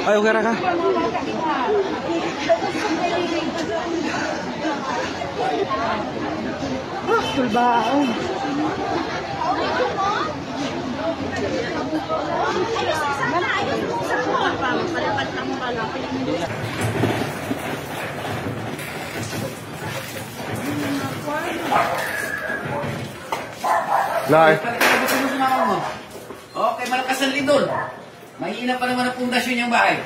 Ay, okay ra ka? Tulbaon. Lai. Okay, malakas ang lindol. Mahina pa naman ang pundasyon yung bahay.